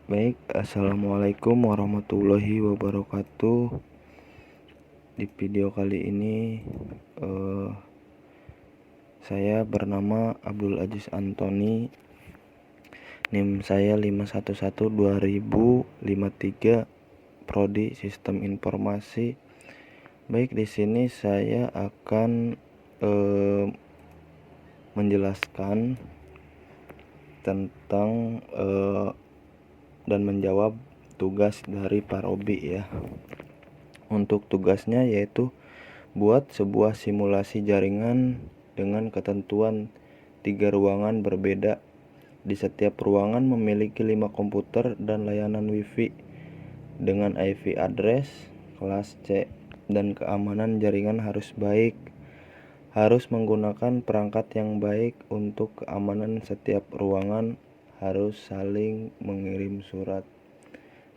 Baik, assalamualaikum warahmatullahi wabarakatuh. Di video kali ini saya bernama Abdul Aziz Antoni. NIM saya 511-2053, Prodi Sistem Informasi. Baik, di sini saya akan menjelaskan tentang dan menjawab tugas dari Parobi ya. Untuk tugasnya yaitu buat sebuah simulasi jaringan dengan ketentuan 3 ruangan berbeda. Di setiap ruangan memiliki 5 komputer dan layanan Wi-Fi dengan IP address kelas C, dan keamanan jaringan harus baik. Harus menggunakan perangkat yang baik. Untuk keamanan setiap ruangan harus saling mengirim surat.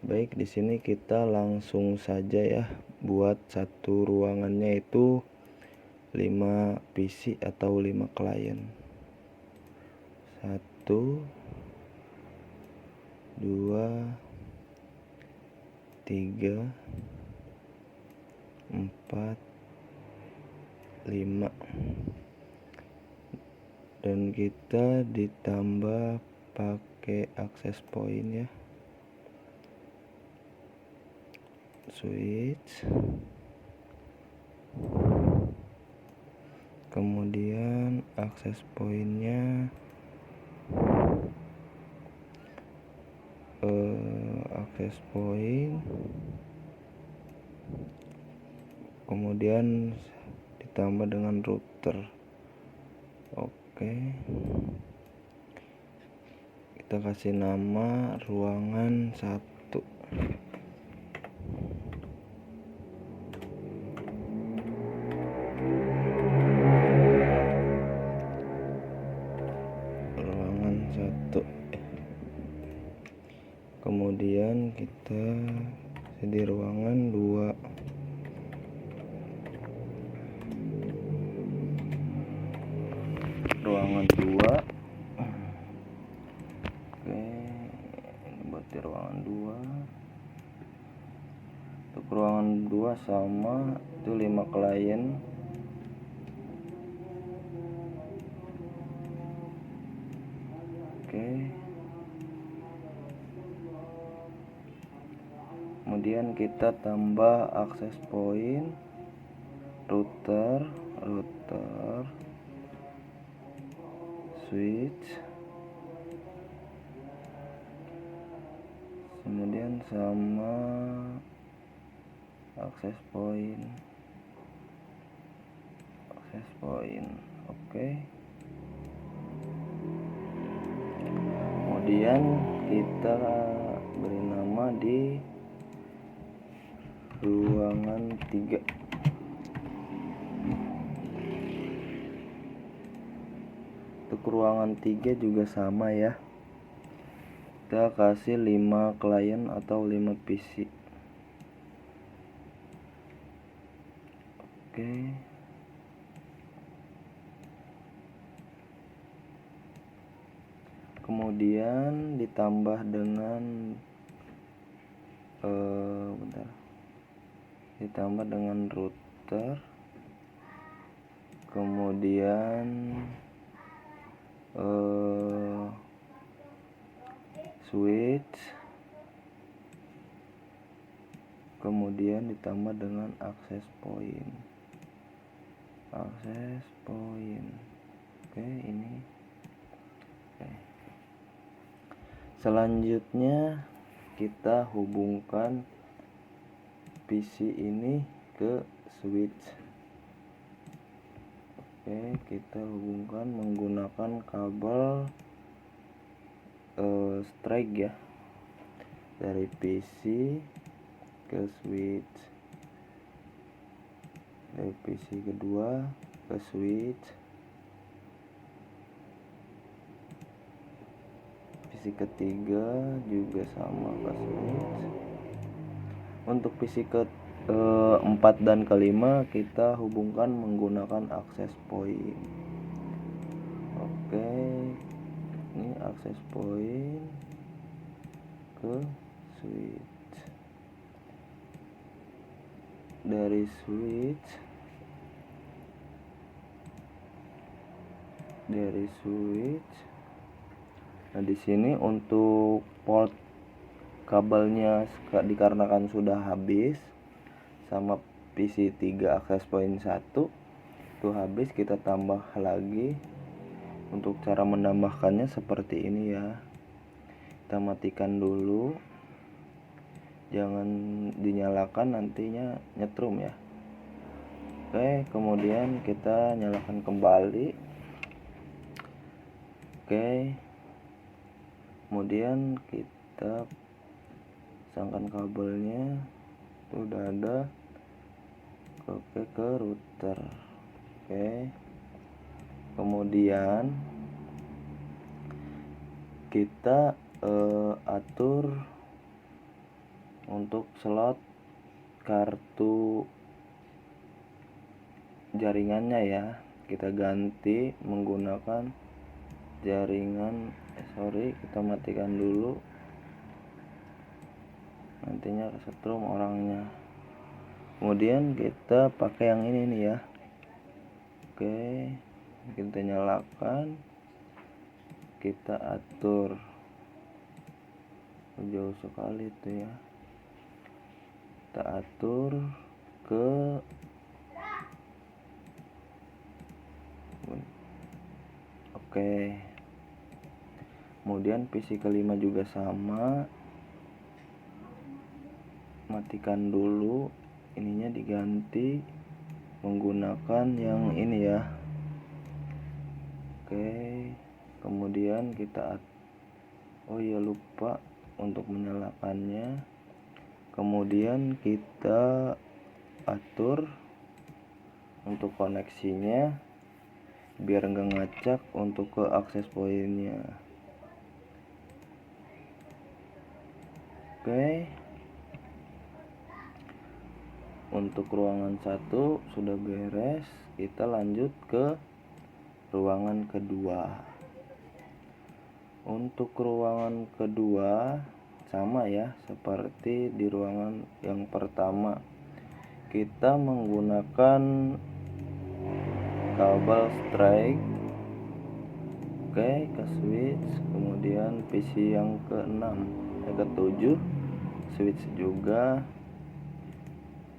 Baik, di sini kita langsung saja ya. Buat satu ruangannya itu 5 PC atau 5 klien. 1 2 3 4 5, dan kita ditambah pakai access point ya, switch, kemudian access pointnya access point, kemudian ditambah dengan router. Oke, kita kasih nama ruangan 1. Ruangan 1. Kemudian kita di ruangan 2. Ruangan 2. Oke, ini buat di ruangan 2. Untuk ruangan 2 sama itu 5 klien. Oke, kemudian kita tambah access point, router, switch, kemudian sama access point. Oke, kemudian kita beri nama di ruangan 3. Untuk ruangan 3 juga sama ya, kita kasih 5 klien atau 5 PC. Oke, kemudian ditambah dengan router, kemudian switch, kemudian ditambah dengan access point. Oke, ini. Oke. Selanjutnya kita hubungkan PC ini ke switch. Oke, kita hubungkan menggunakan kabel strike ya, dari PC ke switch, dari PC kedua ke switch, PC ketiga juga sama ke switch. Untuk PC ke 4 dan kelima kita hubungkan menggunakan access point. Oke, ini access point ke ke switch. Dari switch nah di sini untuk port kabelnya dikarenakan sudah habis sama PC 3 access point 1 itu habis, kita tambah lagi. Untuk cara menambahkannya seperti ini ya, kita matikan dulu, jangan dinyalakan nantinya nyetrum ya. Oke, kemudian kita nyalakan kembali. Oke, kemudian kita pasangkan kabelnya, udah ada. Oke, ke router. Oke, kemudian kita atur untuk slot kartu jaringannya ya, kita ganti menggunakan jaringan kita matikan dulu, nantinya kesetrum orangnya. Kemudian kita pakai yang ini nih ya. Oke, kita nyalakan, kita atur jauh sekali itu ya, kita atur ke oke. Kemudian PC kelima juga sama, matikan dulu, ininya diganti menggunakan yang ini ya. Oke, kemudian kita oh iya lupa untuk menyalakannya. Kemudian kita atur untuk koneksinya biar enggak ngacak untuk ke akses poinnya. Oke, untuk ruangan 1 sudah beres, kita lanjut ke ruangan kedua. Untuk ruangan kedua sama ya seperti di ruangan yang pertama, kita menggunakan kabel strike. Oke, ke switch, kemudian PC yang ke-6 ke-7 switch juga,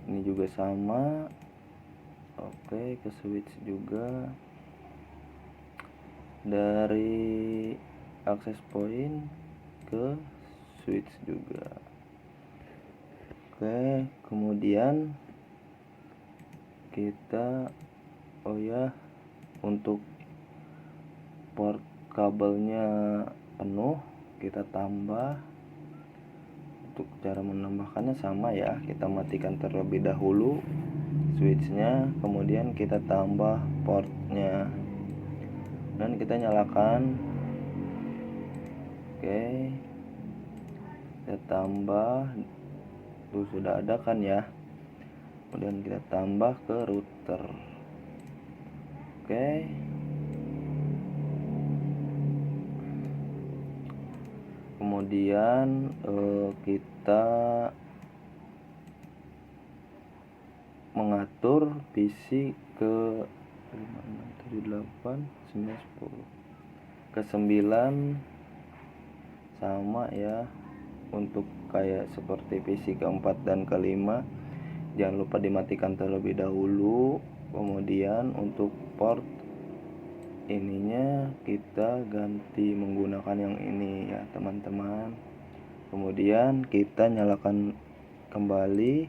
ini juga sama. Oke, ke switch juga, dari access point ke switch juga. Oke, kemudian kita oh ya, untuk port kabelnya penuh, kita tambah. Untuk cara menambahkannya sama ya, kita matikan terlebih dahulu switchnya, kemudian kita tambah portnya dan kita nyalakan. Oke, kita tambah tuh, sudah ada kan ya. Kemudian kita tambah ke router. Oke, kemudian kita mengatur PC ke 5, 6, 7, 8, 9, 10 ke 9 sama ya, untuk kayak seperti PC keempat dan kelima. Jangan lupa dimatikan terlebih dahulu. Kemudian untuk port ininya kita ganti menggunakan yang ini ya teman-teman. Kemudian kita nyalakan kembali.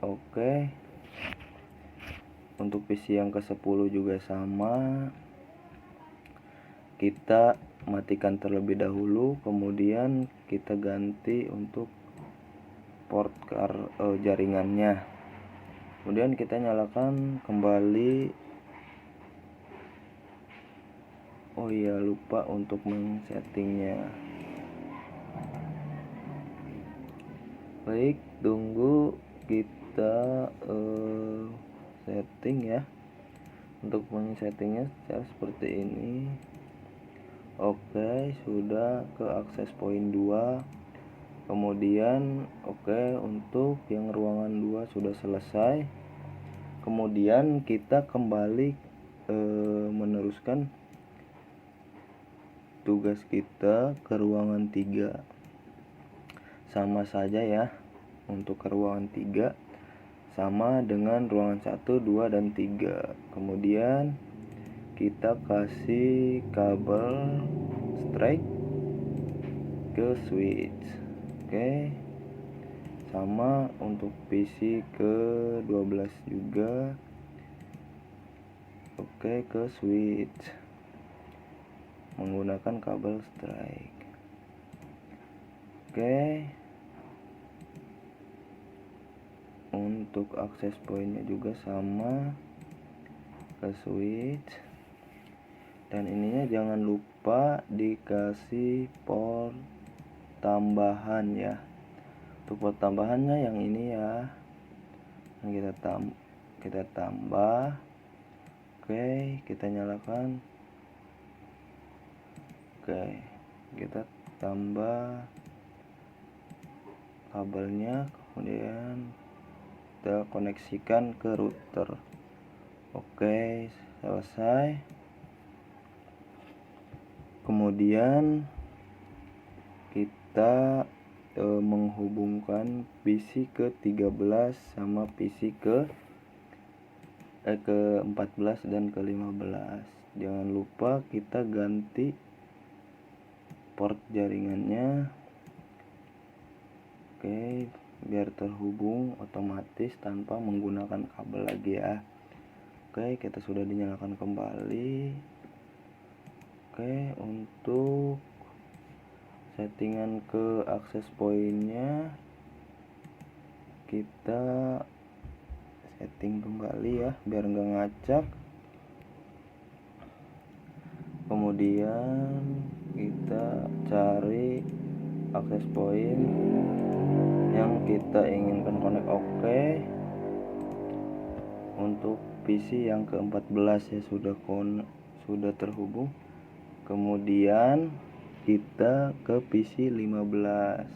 Oke, untuk PC yang ke-10 juga sama, kita matikan terlebih dahulu, kemudian kita ganti untuk port jaringannya. Kemudian kita nyalakan kembali. Oh iya, lupa untuk men-settingnya. Baik, tunggu kita setting ya. Untuk men-settingnya seperti ini. Oke, sudah ke akses point 2. Kemudian untuk yang ruangan 2 sudah selesai. Kemudian kita kembali meneruskan tugas kita ke ruangan 3. Sama saja ya, untuk ke ruangan 3 sama dengan ruangan 1, 2, dan 3. Kemudian kita kasih kabel straight ke switch. Sama untuk PC ke 12 juga. Ke switch menggunakan kabel straight. Untuk akses pointnya juga sama, ke switch. Dan ininya jangan lupa dikasih port tambahan ya. Untuk port tambahannya yang ini ya, yang kita tambah. Kita nyalakan. Kita tambah kabelnya, kemudian kita koneksikan ke router. Selesai. Kemudian kita menghubungkan PC ke 13 sama PC ke 14 dan ke 15. Jangan lupa kita ganti port jaringannya. Biar terhubung otomatis tanpa menggunakan kabel lagi ya. Kita sudah dinyalakan kembali. Untuk settingan ke akses pointnya kita setting kembali ya, biar nggak ngacak. Kemudian kita cari akses point yang kita inginkan connect. Untuk PC yang ke-14 ya sudah terhubung. Kemudian kita ke PC 15.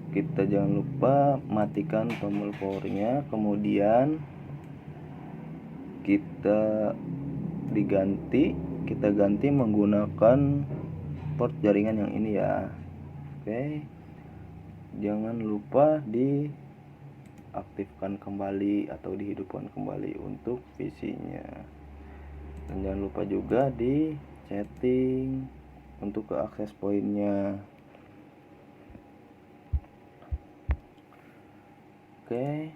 Kita jangan lupa matikan tombol powernya. Kemudian kita ganti menggunakan port jaringan yang ini ya. Jangan lupa diaktifkan kembali atau dihidupkan kembali untuk PC-nya. Dan jangan lupa juga di setting untuk ke akses pointnya. Kita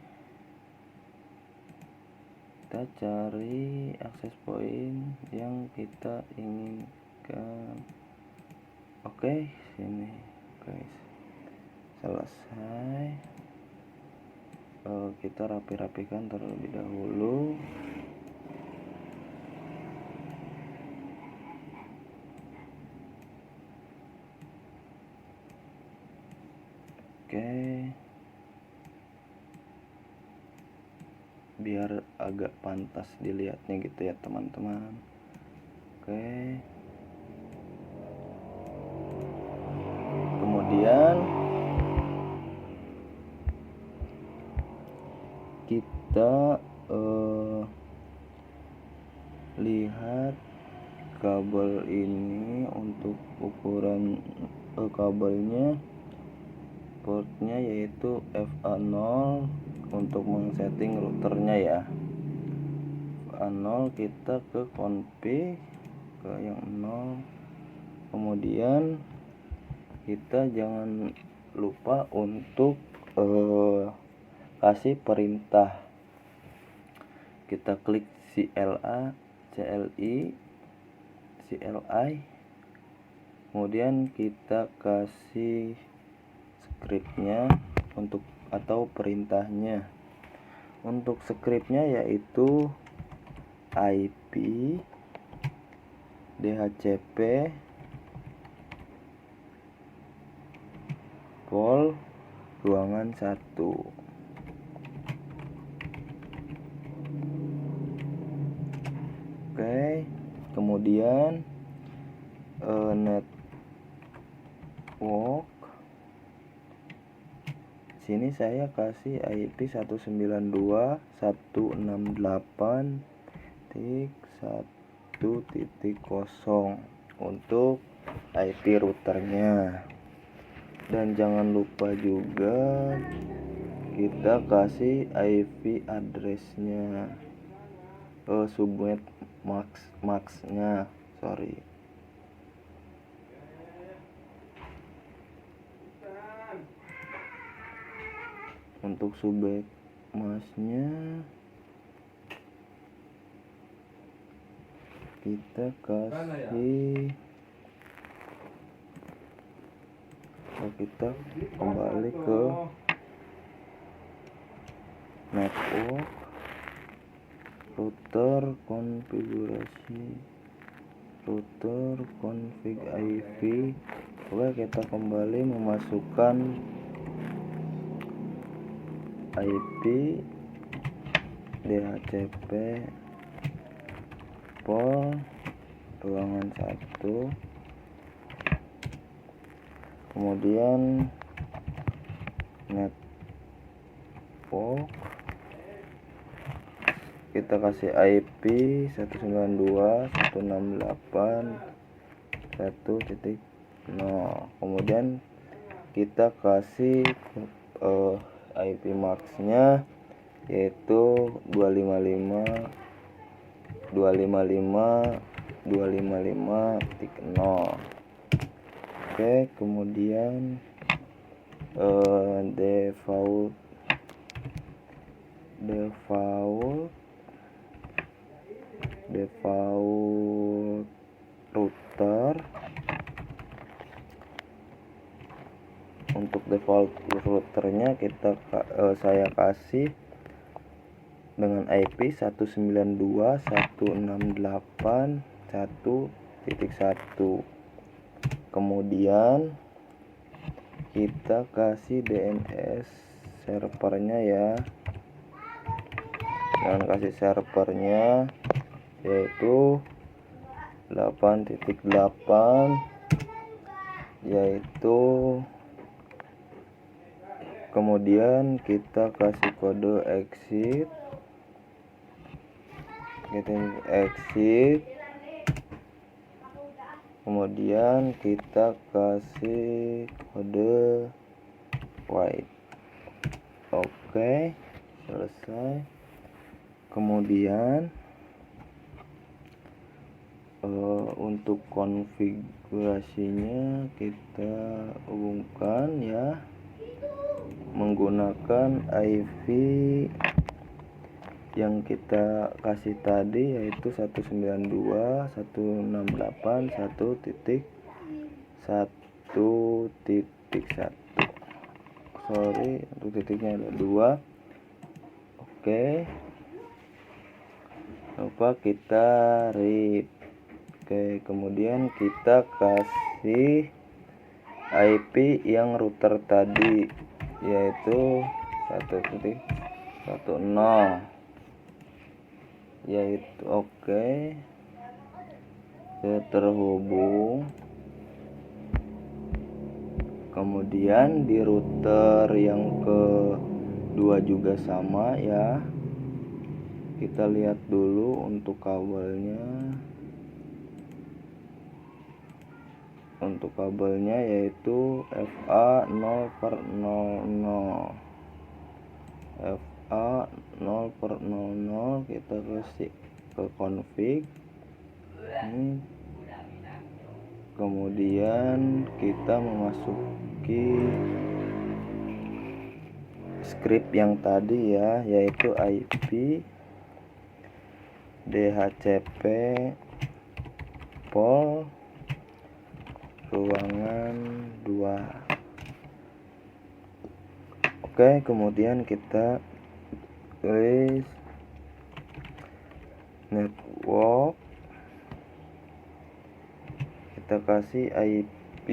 cari akses point yang kita inginkan. Sini guys. Selesai. Kita rapikan terlebih dahulu. Biar agak pantas dilihatnya gitu ya teman-teman. Kemudian kita lihat kabel ini untuk ukuran kabelnya, portnya yaitu FA0 untuk men-setting routernya ya. FA0 kita ke config ke yang 0. Kemudian kita jangan lupa untuk kasih perintah. Kita klik CLI, kemudian kita kasih scriptnya atau perintahnya. Untuk scriptnya yaitu IP DHCP pol ruangan 1. Kemudian network. Sini saya kasih IP 192.168.1.0 untuk IP routernya. Dan jangan lupa juga kita kasih IP addressnya, subnet maxnya, sorry. Untuk subnet maxnya kita kasih, kita kembali ke network, router konfigurasi, router config IP. Oke, kita kembali memasukkan IP DHCP port ruangan 1, kemudian network kita kasih IP 192.168.1.0, kemudian kita kasih IP maxnya yaitu 255.255.0. Oke, kemudian default router. Untuk default routernya saya kasih dengan IP 192.168.1.1. Kemudian kita kasih DNS servernya ya. Jangan kasih servernya yaitu 8.8, yaitu kemudian kita kasih kode exit, kemudian kita kasih kode white. Oke, selesai. Kemudian untuk konfigurasinya kita hubungkan ya menggunakan IP yang kita kasih tadi yaitu 192.168.1.1. sorry, untuk titiknya ada 2. Oke, lupa kita rip. Oke, kemudian kita kasih IP yang router tadi yaitu 1.10, yaitu oke, terhubung. Kemudian di router yang kedua juga sama ya. Kita lihat dulu untuk kabelnya. Untuk kabelnya yaitu FA 0/00, FA 0/00. Kita kasih ke config. Kemudian kita memasuki script yang tadi ya, yaitu IP DHCP port ruangan 2. Oke, kemudian kita tulis network, kita kasih IP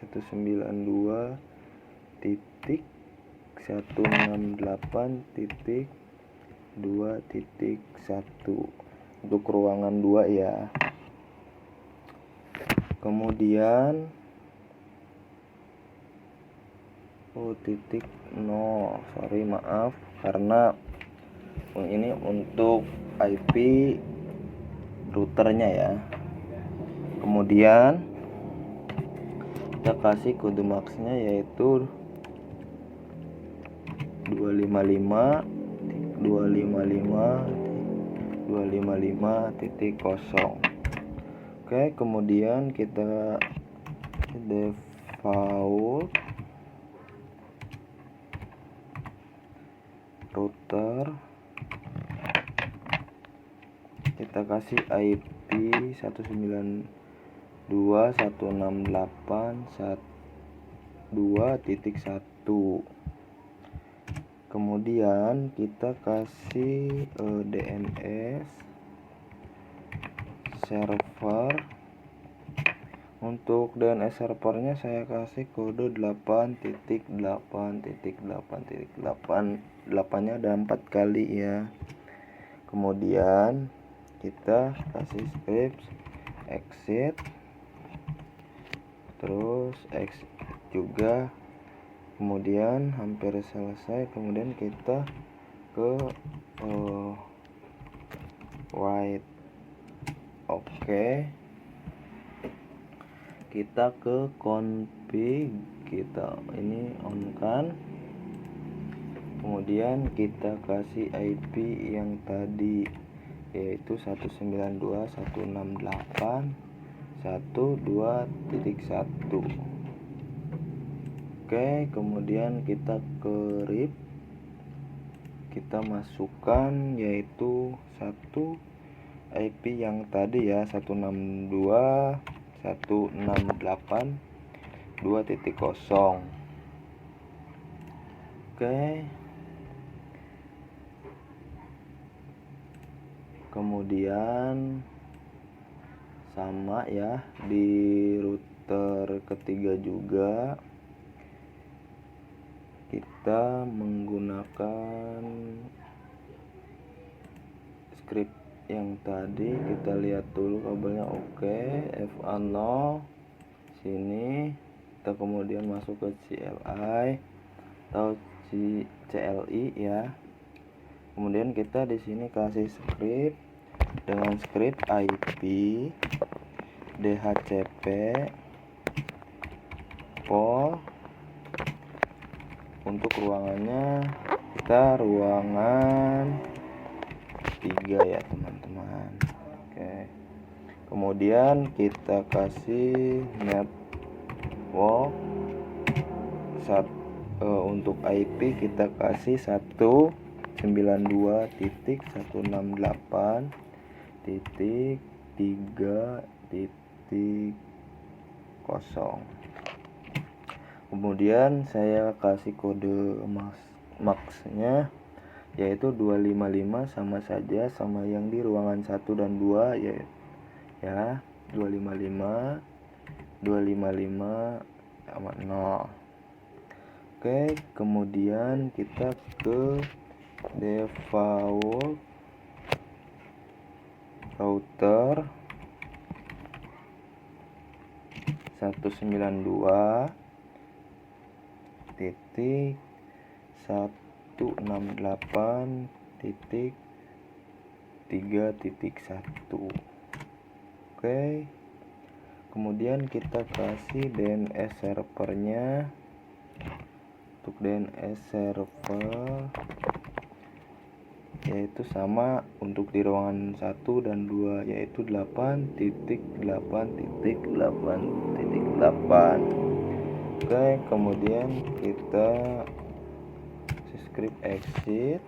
192.168.2.1 untuk ruangan 2 ya. Kemudian sorry maaf karena ini untuk IP routernya ya. Kemudian kita kasih kode maxnya yaitu 255.0. Oke, kemudian kita default router, kita kasih IP 192.168.1.2.1. kemudian kita kasih DNS server. Untuk DNS servernya saya kasih kode 8.8.8.8 nya ada 4 kali ya. Kemudian kita kasih script exit, terus exit juga. Kemudian hampir selesai. Kemudian kita ke write. Oke, kita ke config, kita ini on kan. Kemudian kita kasih IP yang tadi yaitu 192.168.1.2.1. Oke, kemudian kita ke RIP, kita masukkan yaitu satu IP yang tadi ya, 162.168.2.0. Oke, kemudian sama ya di router ketiga juga kita menggunakan script yang tadi. Kita lihat dulu kabelnya. Oke, FA0 sini, kita kemudian masuk ke CLI atau CLI ya. Kemudian kita di sini kasih script dengan script IP DHCP pol. Untuk ruangannya kita ruangan 3 ya teman-teman. Oke, kemudian kita kasih network untuk IP kita kasih 192.168.3.0. Kemudian saya kasih kode maxnya yaitu 255, sama saja sama yang di ruangan 1 dan 2 ya. 255 sama 0. Oke, kemudian kita ke default router 192.168.3.1. Oke, kemudian kita kasih DNS servernya. Untuk DNS server yaitu sama untuk di ruangan 1 dan 2 yaitu 8.8.8.8. Oke, kemudian kita script exit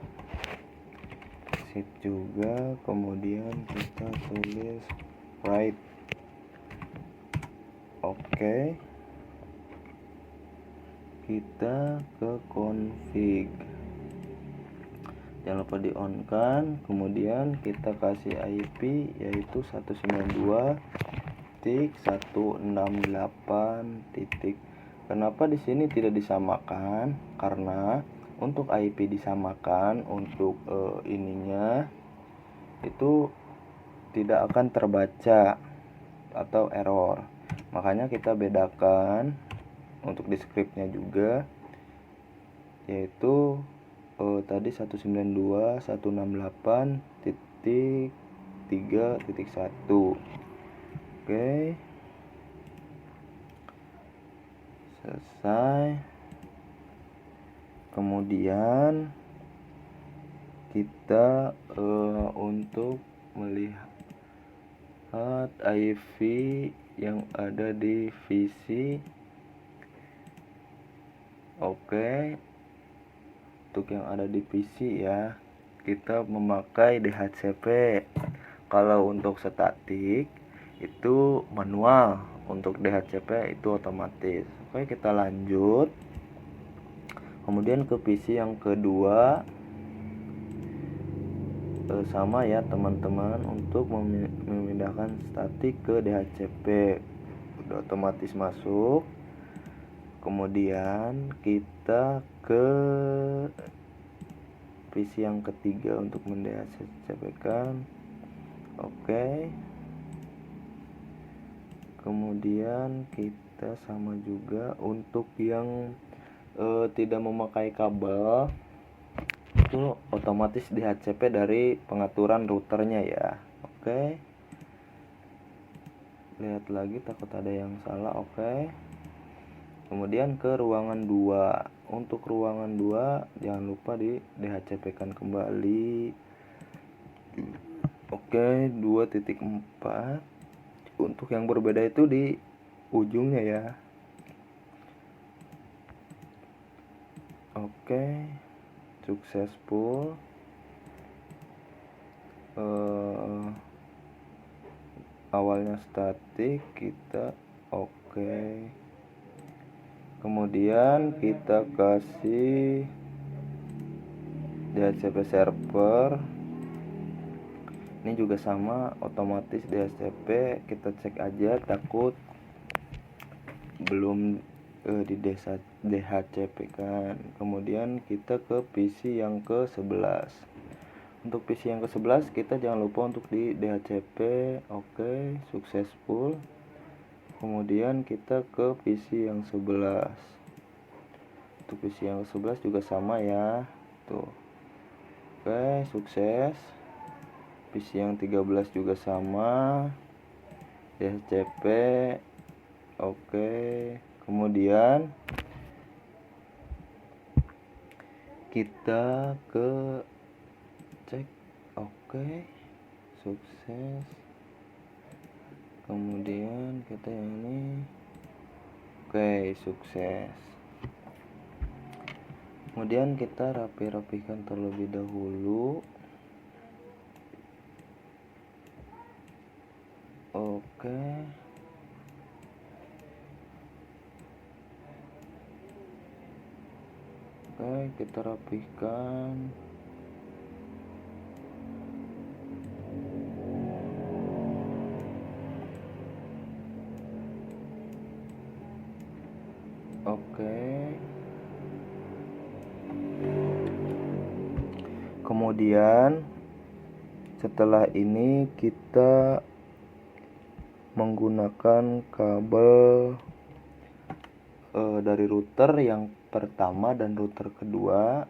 juga. Kemudian kita tulis write. Oke, kita ke config, jangan lupa di on kan. Kemudian kita kasih IP yaitu 192.168. Kenapa di sini tidak disamakan? Karena untuk IP disamakan, untuk ininya itu tidak akan terbaca atau error. Makanya kita bedakan untuk di scriptnya juga, yaitu tadi 192.168.3.1. Oke, selesai. Kemudian kita untuk melihat IV yang ada di VC. Oke, untuk yang ada di PC ya, kita memakai DHCP. Kalau untuk statik itu manual, untuk DHCP itu otomatis. Oke, kita lanjut. Kemudian ke PC yang kedua, sama ya teman-teman, untuk memindahkan statik ke DHCP udah otomatis masuk. Kemudian kita ke PC yang ketiga untuk mendhcp-kan. Oke, kemudian kita sama juga untuk yang tidak memakai kabel, itu otomatis DHCP dari pengaturan routernya ya. Oke, lihat lagi takut ada yang salah. Oke, kemudian ke ruangan 2. Untuk ruangan 2 jangan lupa di DHCP-kan kembali. Oke, 2.4. Untuk yang berbeda itu di ujungnya ya. Oke, successful. Awalnya statik kita oke. Kemudian kita kasih DHCP server. Ini juga sama, otomatis DHCP kita cek aja, takut belum di DHCP kan. Kemudian kita ke PC yang ke-11. Untuk PC yang ke-11 kita jangan lupa untuk di DHCP. Oke, successful. Kemudian kita ke PC yang 11. Untuk PC yang ke-11 juga sama ya. Tuh. Oke, sukses. PC yang 13 juga sama. DHCP. Oke, kemudian kita ke cek. Oke, sukses. Kemudian kita yang ini. Oke, sukses. Kemudian kita rapi-rapikan terlebih dahulu. Oke, kita rapihkan. Oke, kemudian setelah ini kita menggunakan kabel dari router yang pertama dan router kedua.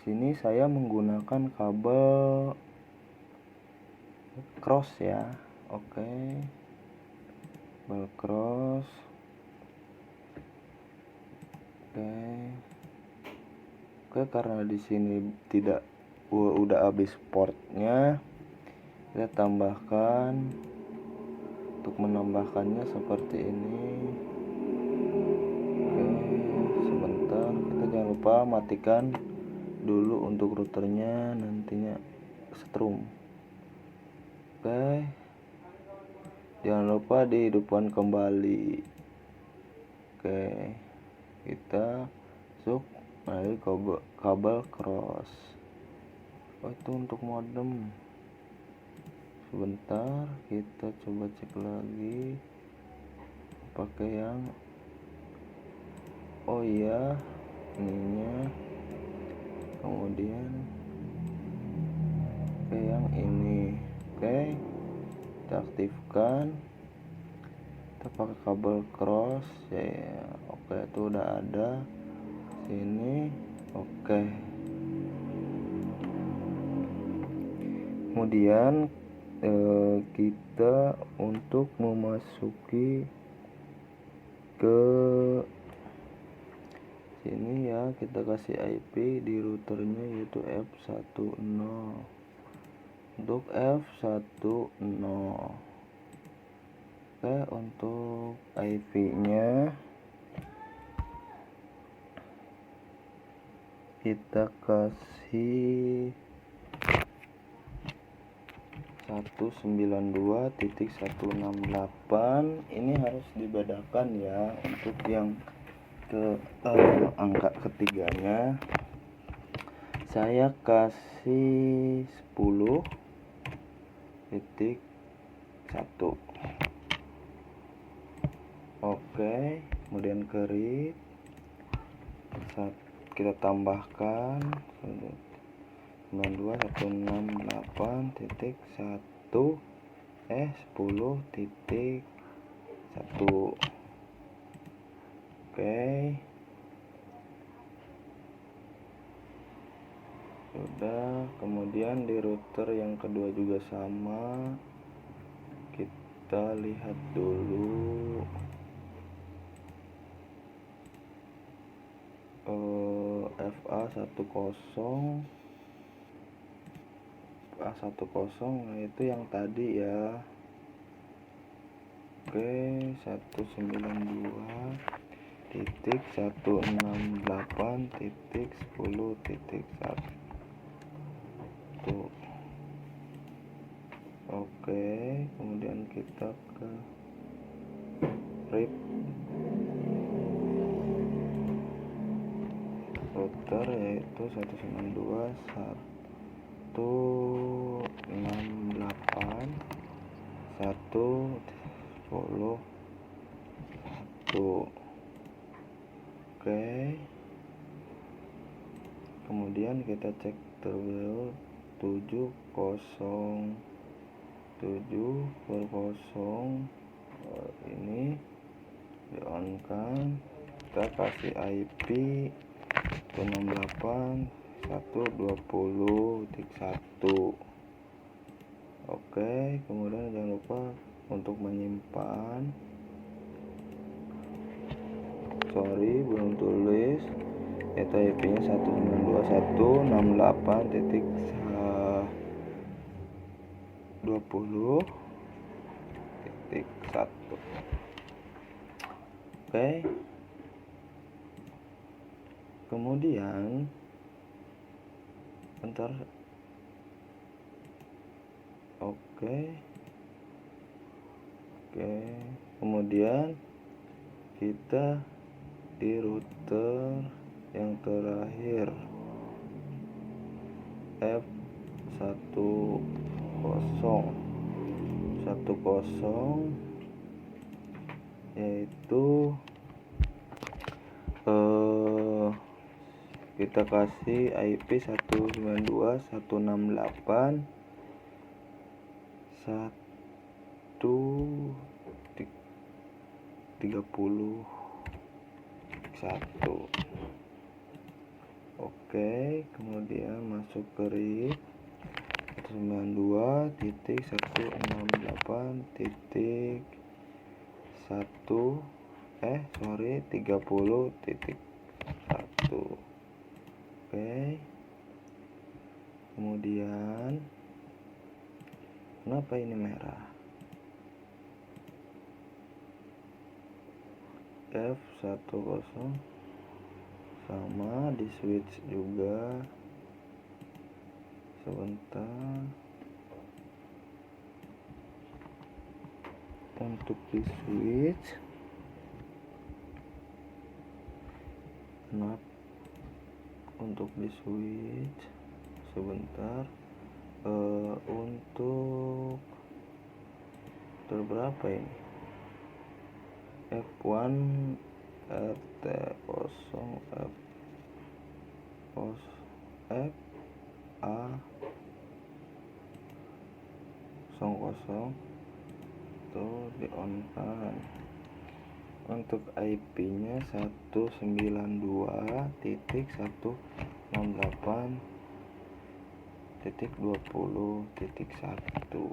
Sini saya menggunakan kabel cross ya. Oke, kabel cross. Oke, karena di sini tidak udah habis portnya, kita tambahkan. Untuk menambahkannya seperti ini. Oke, sebentar, kita jangan lupa matikan dulu untuk routernya, nantinya setrum. Oke, jangan lupa dihidupkan kembali. Oke, kita masuk melalui kabel cross. Oh, itu untuk modem. Sebentar, kita coba cek lagi pakai yang iya, ininya. Kemudian pakai yang ini. Oke, kita aktifkan. kita pakai kabel cross ya. Oke, itu udah ada sini. Oke, kemudian kita untuk memasuki ke sini ya, kita kasih IP di routernya yaitu F10 untuk F10. Oke, untuk IP nya kita kasih 192.168. Ini harus dibedakan ya untuk yang ke angka ketiganya. Saya kasih 10.1. Oke, kemudian kerik kita tambahkan 92.168.1 10.1. Oke, sudah. Kemudian di router yang kedua juga sama, kita lihat dulu. FA10 nah itu yang tadi ya. Oke, 192.168.10.1. Oke, kemudian kita ke RIP router yaitu 192.168.1.10.1. Oke, kemudian kita cek terlebih 70 ini di on kan. Kita kasih IP 168.120.1. Oke, kemudian jangan lupa untuk menyimpan. Belum tulis. Itu IP nya 192.168.20.1. Oke, kemudian bentar. Oke, kemudian kita di router yang terakhir F10 yaitu kita kasih IP 192.168.130.1. Oke, kemudian masuk ke RIP 30.1. Oke, kemudian kenapa ini merah? F10 sama di switch juga. Sebentar, untuk di switch sebentar. Untuk berapa ini? F1 RT0 FA00 itu di on kan. Untuk IP-nya 192.168.20.1.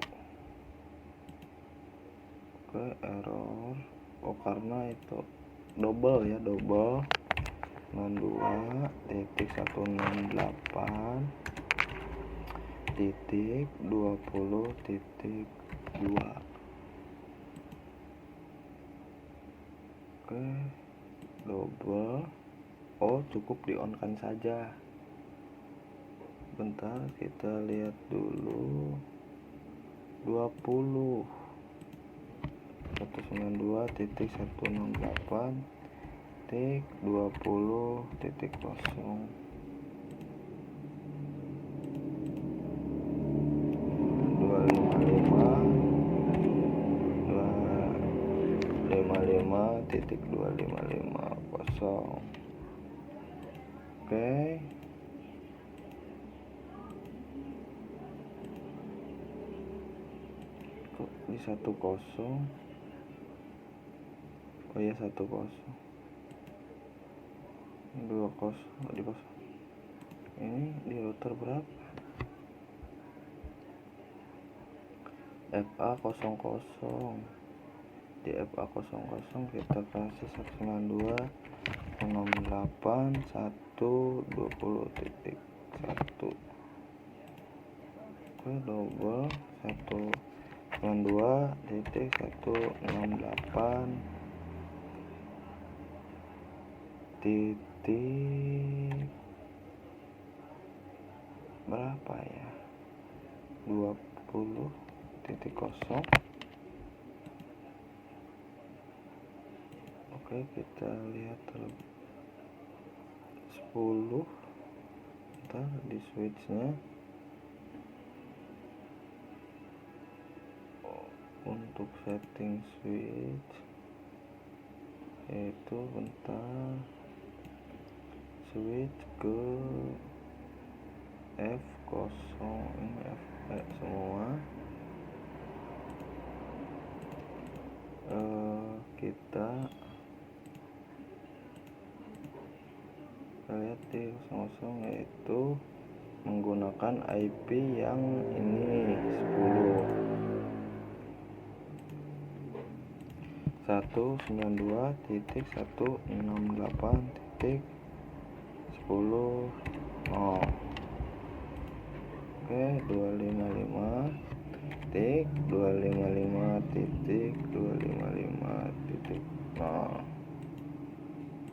Oke, error. Oh, karena itu double ya, double 92.168.20.2. Oke, double. Oh, cukup di on kan saja. Bentar, kita lihat dulu. 168.20.0. 255.250. Oke, kok di 10. Oh ya, 10 20 di 0. Ini di router berapa? FA00. Di FA00 kita kasih 192.168.120.1. Oke, double 192.168 titik berapa ya, 20.0. Oke, kita lihat terlebih 10. Ntar di switchnya. Untuk setting switch yaitu bentar, switch ke F0. Ini F semua. Kita lihat di 00 yaitu menggunakan IP yang ini 192.168.10. Oke, 255.255.255.0.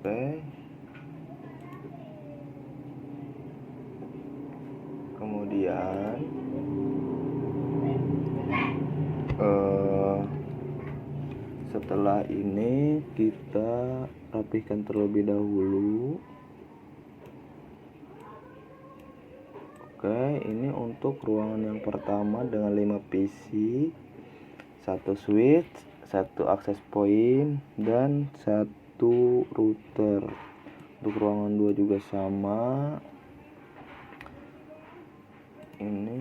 Oke, kemudian setelah ini kita rapihkan terlebih dahulu. Oke, ini untuk ruangan yang pertama dengan 5 PC, 1 switch, 1 access point, dan 1 router. Untuk ruangan 2 juga sama. Ini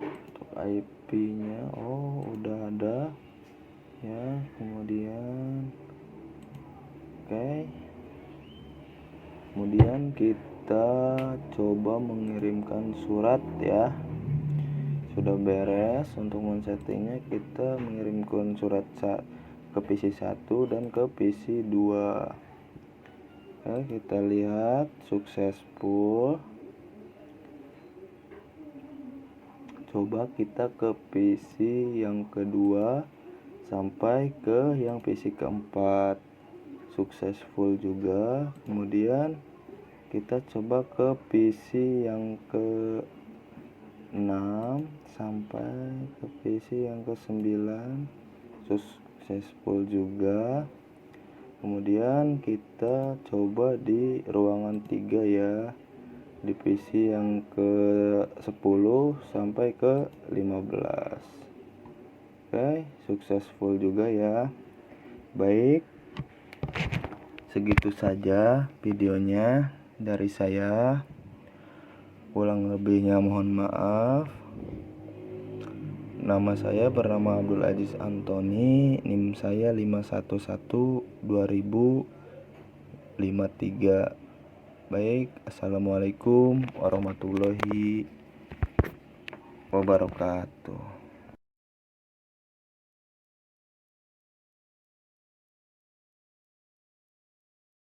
untuk IP-nya udah ada ya. Kemudian kemudian kita coba mengirimkan surat ya. Sudah beres untuk men-settingnya, kita mengirimkan surat ke PC 1 dan ke PC 2. Kita lihat successful. Coba kita ke PC yang kedua sampai ke yang PC keempat, successful juga. Kemudian kita coba ke PC yang ke-6 sampai ke PC yang ke-9, successful juga. Kemudian kita coba di ruangan 3 ya, di PC yang ke-10 sampai ke-15. Oke, successful juga ya. Baik, segitu saja videonya dari saya. Kurang lebihnya mohon maaf. Nama saya bernama Abdul Aziz Antoni, NIM saya 511-2053. Baik, assalamualaikum warahmatullahi wabarakatuh.